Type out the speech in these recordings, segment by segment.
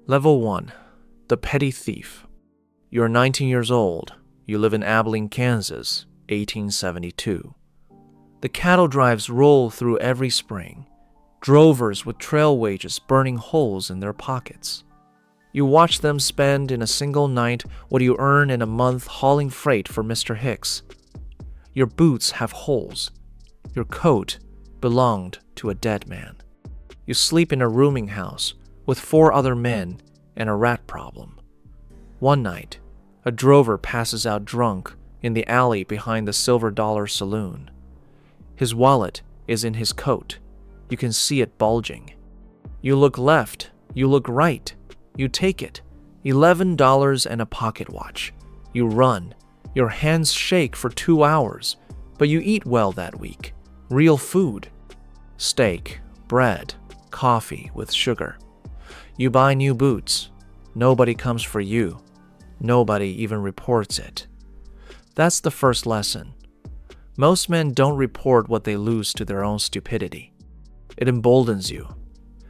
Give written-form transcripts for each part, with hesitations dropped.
Level 1. The Petty Thief. You're 19 years old. You live in Abilene, Kansas, 1872. The cattle drives roll through every spring, drovers with trail wages burning holes in their pockets. You watch them spend in a single night what you earn in a month hauling freight for Mr. Hicks. Your boots have holes. Your coat belonged to a dead man. You sleep in a rooming house with 4 other men and a rat problem. One night, a drover passes out drunk in the alley behind the Silver Dollar Saloon. His wallet is in his coat. You can see it bulging. You look left, you look right, you take it. $11 and a pocket watch. You run. Your hands shake for 2 hours, but you eat well that week. Real food. Steak, bread, coffee with sugar. You buy new boots. Nobody comes for you. Nobody even reports it. That's the first lesson. Most men don't report what they lose to their own stupidity. It emboldens you.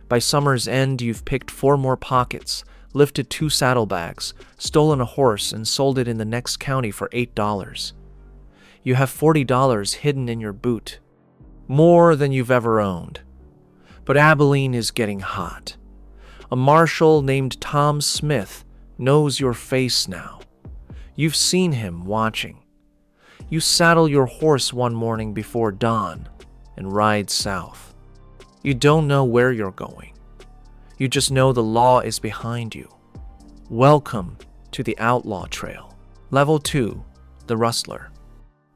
By summer's end, you've picked 4 more pockets, lifted 2 saddlebags, stolen a horse, and sold it in the next county for $8. You have $40 hidden in your boot, more than you've ever owned. But Abilene is getting hot. A marshal named Tom Smith knows your face now. You've seen him watching. You saddle your horse one morning before dawn and ride south. You don't know where you're going. You just know the law is behind you. Welcome to the Outlaw Trail. Level 2, the Rustler.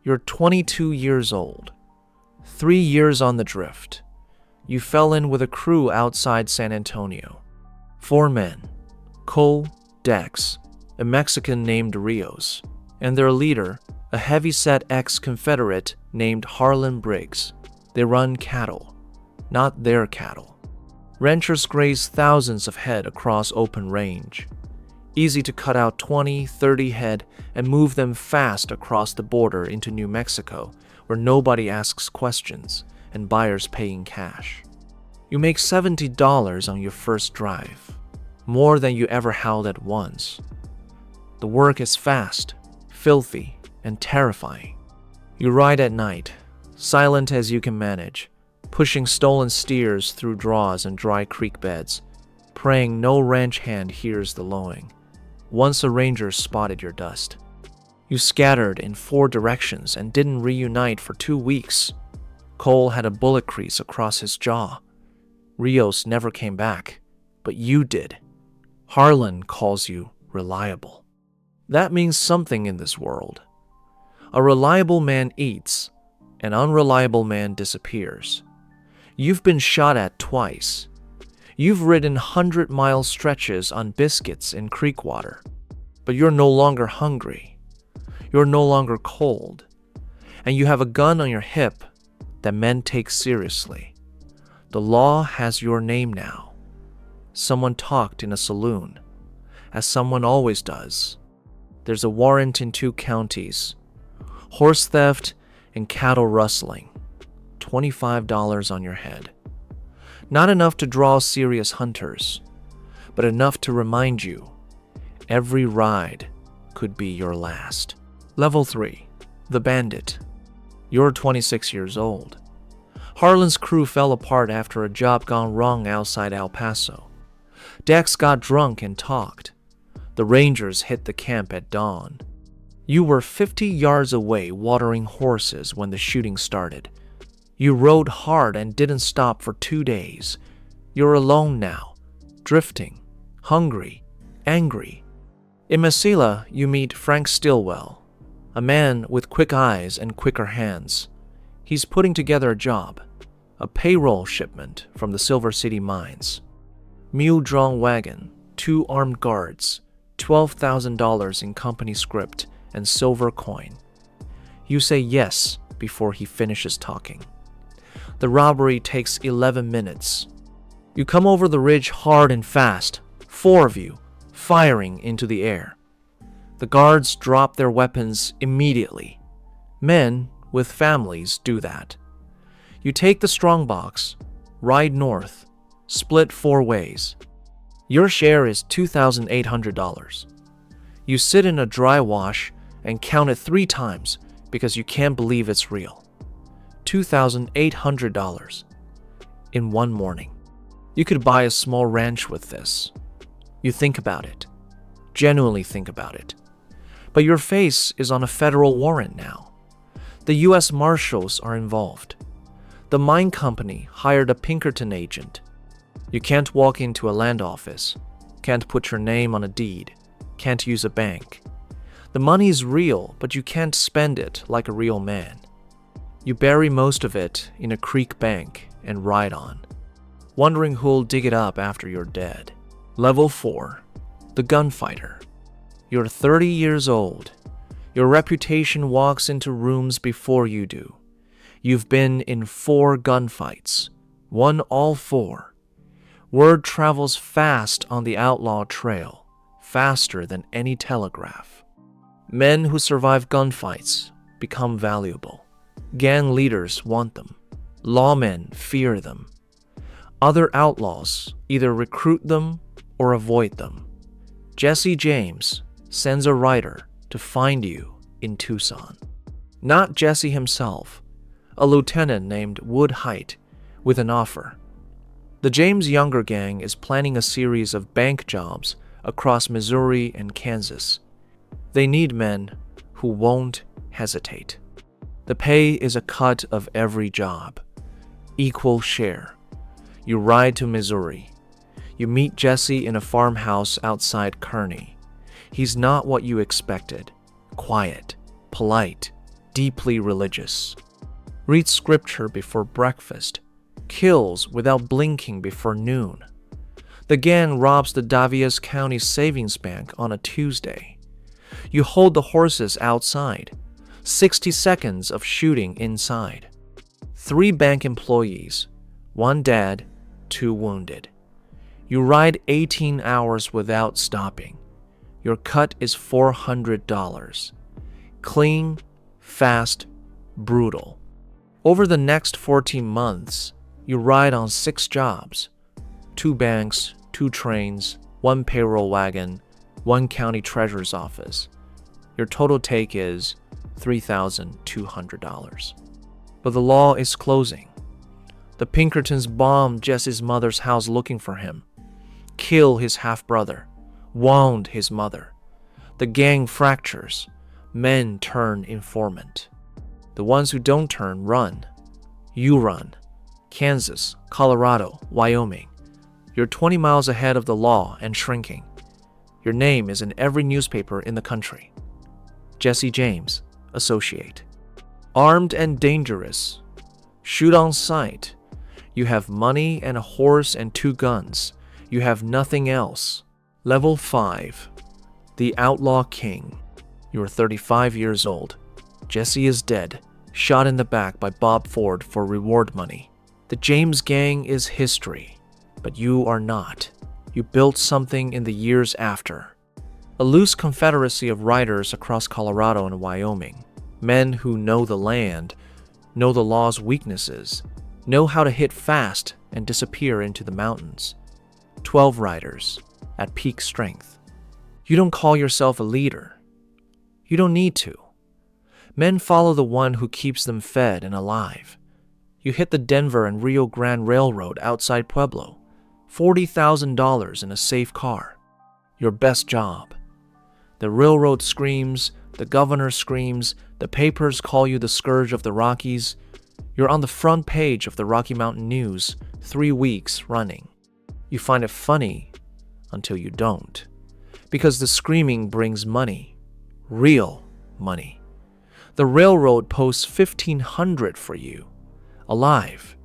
You're 22 years old. 3 years on the drift. You fell in with a crew outside San Antonio. 4 men, Cole, Dex, a Mexican named Rios, and their leader, a heavy-set ex-Confederate named Harlan Briggs. They run cattle, not their cattle. Ranchers graze thousands of head across open range. Easy to cut out 20, 30 head and move them fast across the border into New Mexico, where nobody asks questions and buyers pay in cash. You make $70 on your first drive, more than you ever held at once. The work is fast, filthy, and terrifying. You ride at night, silent as you can manage, pushing stolen steers through draws and dry creek beds, praying no ranch hand hears the lowing. Once a ranger spotted your dust. You scattered in 4 directions and didn't reunite for 2 weeks. Cole had a bullet crease across his jaw. Rios never came back, but you did. Harlan calls you reliable. That means something in this world. A reliable man eats, an unreliable man disappears. You've been shot at twice. You've ridden 100-mile stretches on biscuits in creek water, but you're no longer hungry. You're no longer cold, and you have a gun on your hip that men take seriously. The law has your name now. Someone talked in a saloon, as someone always does. There's a warrant in 2 counties, horse theft and cattle rustling. $25 on your head. Not enough to draw serious hunters, but enough to remind you every ride could be your last. Level 3, the Bandit. You're 26 years old. Harlan's crew fell apart after a job gone wrong outside El Paso. Dex got drunk and talked. The Rangers hit the camp at dawn. You were 50 yards away watering horses when the shooting started. You rode hard and didn't stop for 2 days. You're alone now, drifting, hungry, angry. In Mesilla, you meet Frank Stillwell, a man with quick eyes and quicker hands. He's putting together a job, a payroll shipment from the Silver City mines. Mule-drawn wagon, 2 armed guards, $12,000 in company script and silver coin. You say yes before he finishes talking. The robbery takes 11 minutes. You come over the ridge hard and fast, 4 of you, firing into the air. The guards drop their weapons immediately. Men with families do that. You take the strongbox, ride north, split 4 ways. Your share is $2,800. You sit in a dry wash and count it 3 times because you can't believe it's real. $2,800 in one morning. You could buy a small ranch with this. You think about it. Genuinely think about it. But your face is on a federal warrant now. The U.S. Marshals are involved. The mine company hired a Pinkerton agent. You can't walk into a land office, can't put your name on a deed, can't use a bank. The money is real, but you can't spend it like a real man. You bury most of it in a creek bank and ride on, wondering who'll dig it up after you're dead. Level 4. The Gunfighter. You're 30 years old. Your reputation walks into rooms before you do. You've been in 4 gunfights, won all 4. Word travels fast on the outlaw trail, faster than any telegraph. Men who survive gunfights become valuable. Gang leaders want them. Lawmen fear them. Other outlaws either recruit them or avoid them. Jesse James sends a writer to find you in Tucson. Not Jesse himself, a lieutenant named Wood Height with an offer. The James Younger gang is planning a series of bank jobs across Missouri and Kansas. They need men who won't hesitate. The pay is a cut of every job. Equal share. You ride to Missouri. You meet Jesse in a farmhouse outside Kearney. He's not what you expected. Quiet, polite, deeply religious. Reads scripture before breakfast. Kills without blinking before noon. The gang robs the Daviess County Savings Bank on a Tuesday. You hold the horses outside. 60 seconds of shooting inside. 3 bank employees, 1 dead, 2 wounded. You ride 18 hours without stopping. Your cut is $400. Clean, fast, brutal. Over the next 14 months, you ride on 6 jobs. 2 banks, 2 trains, 1 payroll wagon, 1 county treasurer's office. Your total take is $3,200. But the law is closing. The Pinkertons bomb Jesse's mother's house looking for him, kill his half-brother, wound his mother. The gang fractures. Men turn informant. The ones who don't turn run. You run. Kansas, Colorado, Wyoming. You're 20 miles ahead of the law and shrinking. Your name is in every newspaper in the country. Jesse James, Associate. Armed and dangerous. Shoot on sight. You have money and a horse and 2 guns. You have nothing else. Level 5. The Outlaw King. You are 35 years old. Jesse is dead, shot in the back by Bob Ford for reward money. The James gang is history, but you are not. You built something in the years after. A loose confederacy of riders across Colorado and Wyoming. Men who know the land, know the law's weaknesses, know how to hit fast and disappear into the mountains. 12 riders at peak strength. You don't call yourself a leader. You don't need to. Men follow the one who keeps them fed and alive. You hit the Denver and Rio Grande Railroad outside Pueblo. $40,000 in a safe car. Your best job. The railroad screams, the governor screams, the papers call you the scourge of the Rockies. You're on the front page of the Rocky Mountain News 3 weeks running. You find it funny until you don't. Because the screaming brings money. Real money. The railroad posts $1,500 for you. Alive.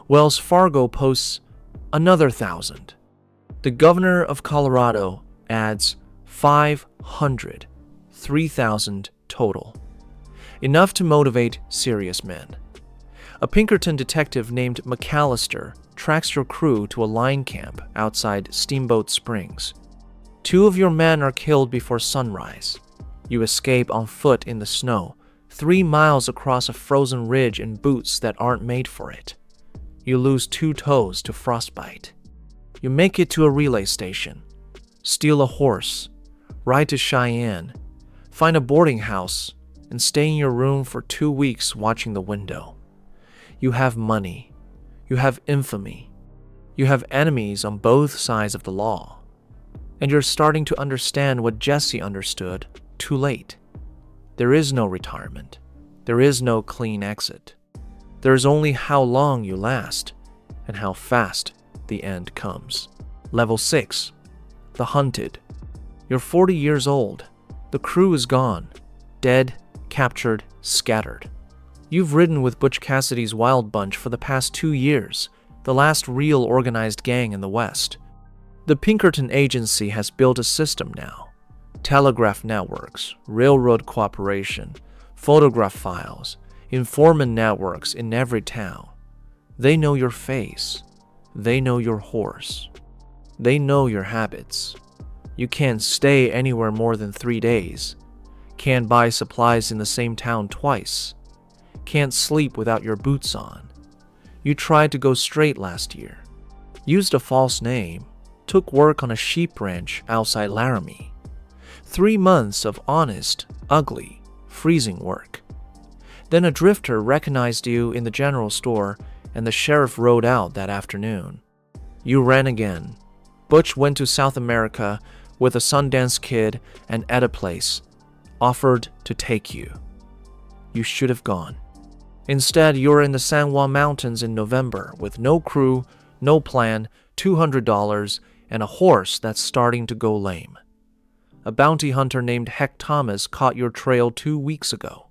Wells Fargo posts another 1,000. The governor of Colorado adds 500. 3,000 total. Enough to motivate serious men. A Pinkerton detective named McAllister tracks your crew to a line camp outside Steamboat Springs. 2 of your men are killed before sunrise. You escape on foot in the snow, 3 miles across a frozen ridge in boots that aren't made for it. You lose 2 toes to frostbite. You make it to a relay station, steal a horse, ride to Cheyenne, find a boarding house, and stay in your room for 2 weeks watching the window. You have money. You have infamy. You have enemies on both sides of the law. And you're starting to understand what Jesse understood too late. There is no retirement. There is no clean exit. There is only how long you last and how fast the end comes. Level 6. The Hunted. You're 40 years old. The crew is gone. Dead, captured, scattered. You've ridden with Butch Cassidy's Wild Bunch for the past 2 years, the last real organized gang in the West. The Pinkerton Agency has built a system now. Telegraph networks, railroad cooperation, photograph files, informant networks in every town. They know your face. They know your horse. They know your habits. You can't stay anywhere more than 3 days. Can't buy supplies in the same town twice. Can't sleep without your boots on. You tried to go straight last year. Used a false name. Took work on a sheep ranch outside Laramie. 3 months of honest, ugly, freezing work. Then a drifter recognized you in the general store and the sheriff rode out that afternoon. You ran again. Butch went to South America with a Sundance Kid and at a place, offered to take you. You should have gone. Instead, you're in the San Juan Mountains in November with no crew, no plan, $200, and a horse that's starting to go lame. A bounty hunter named Heck Thomas caught your trail 2 weeks ago.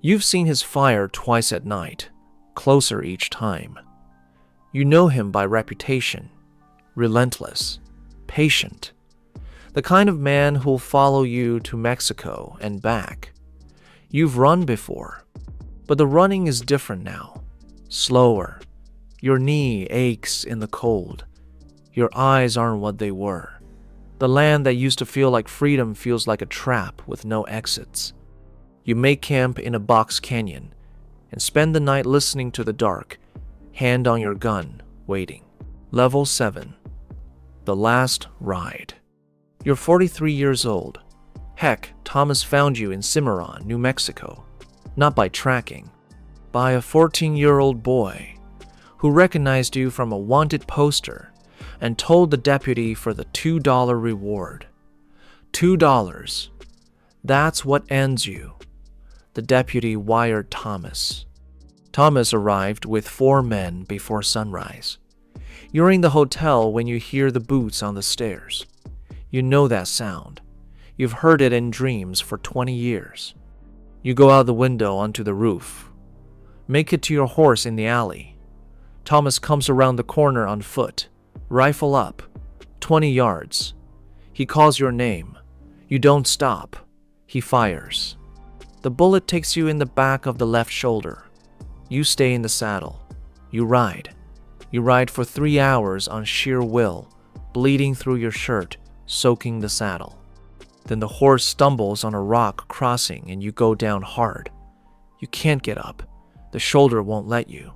You've seen his fire twice at night, closer each time. You know him by reputation. Relentless, patient. The kind of man who'll follow you to Mexico and back. You've run before, but the running is different now. Slower. Your knee aches in the cold. Your eyes aren't what they were. The land that used to feel like freedom feels like a trap with no exits. You make camp in a box canyon and spend the night listening to the dark, hand on your gun, waiting. Level 7. The Last Ride. You're 43 years old. Heck, Thomas found you in Cimarron, New Mexico. Not by tracking, by a 14-year-old boy who recognized you from a wanted poster and told the deputy for the $2 reward. $2. That's what ends you. The deputy wired Thomas. Thomas arrived with 4 men before sunrise. You're in the hotel when you hear the boots on the stairs. You know that sound. You've heard it in dreams for 20 years. You go out the window onto the roof. Make it to your horse in the alley. Thomas comes around the corner on foot, rifle up, 20 yards. He calls your name. You don't stop. He fires. The bullet takes you in the back of the left shoulder. You stay in the saddle. You ride. You ride for 3 hours on sheer will, bleeding through your shirt, soaking the saddle. Then the horse stumbles on a rock crossing and you go down hard. You can't get up. The shoulder won't let you.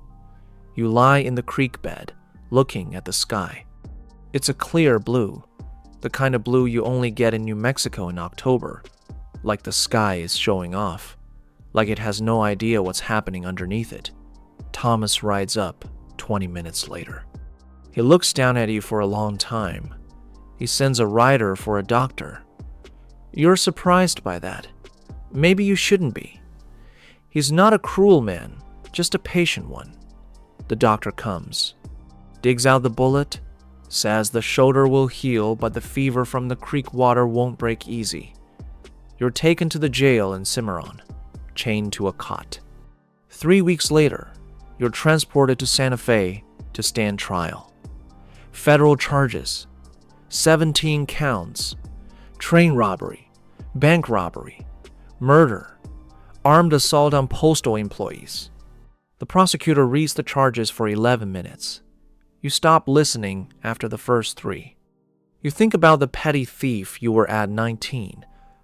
You lie in the creek bed, looking at the sky. It's a clear blue, the kind of blue you only get in New Mexico in October, like the sky is showing off, like it has no idea what's happening underneath it. Thomas rides up 20 minutes later. He looks down at you for a long time. He sends a rider for a doctor. You're surprised by that. Maybe you shouldn't be. He's not a cruel man, just a patient one. The doctor comes, digs out the bullet, says the shoulder will heal, but the fever from the creek water won't break easy. You're taken to the jail in Cimarron, chained to a cot. 3 weeks later, you're transported to Santa Fe to stand trial. Federal charges, 17 counts, train robbery, bank robbery, murder, armed assault on postal employees. The prosecutor reads the charges for 11 minutes. You stop listening after the first 3. You think about the petty thief you were at 19,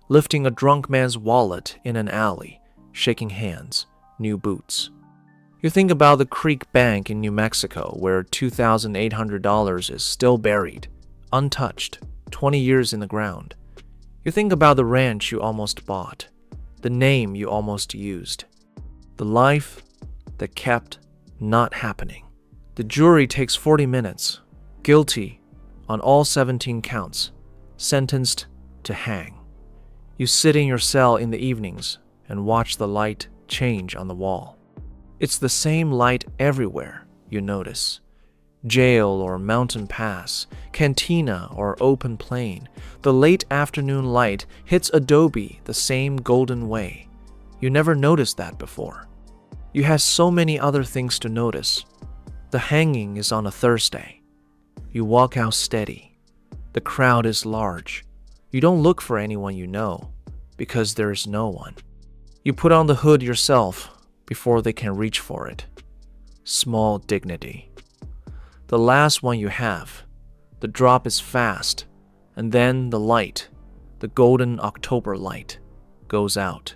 lifting a drunk man's wallet in an alley, shaking hands, new boots. You think about the Creek Bank in New Mexico, where $2,800 is still buried, untouched, 20 years in the ground. You think about the ranch you almost bought, the name you almost used, the life that kept not happening. The jury takes 40 minutes, guilty on all 17 counts, sentenced to hang. You sit in your cell in the evenings and watch the light change on the wall. It's the same light everywhere, you notice. Jail or mountain pass, cantina or open plain, the late afternoon light hits adobe the same golden way. You never noticed that before. You had so many other things to notice. The hanging is on a Thursday. You walk out steady. The crowd is large. You don't look for anyone you know, because there is no one. You put on the hood yourself before they can reach for it. Small dignity. The last one you have, the drop is fast, and then the light, the golden October light, goes out.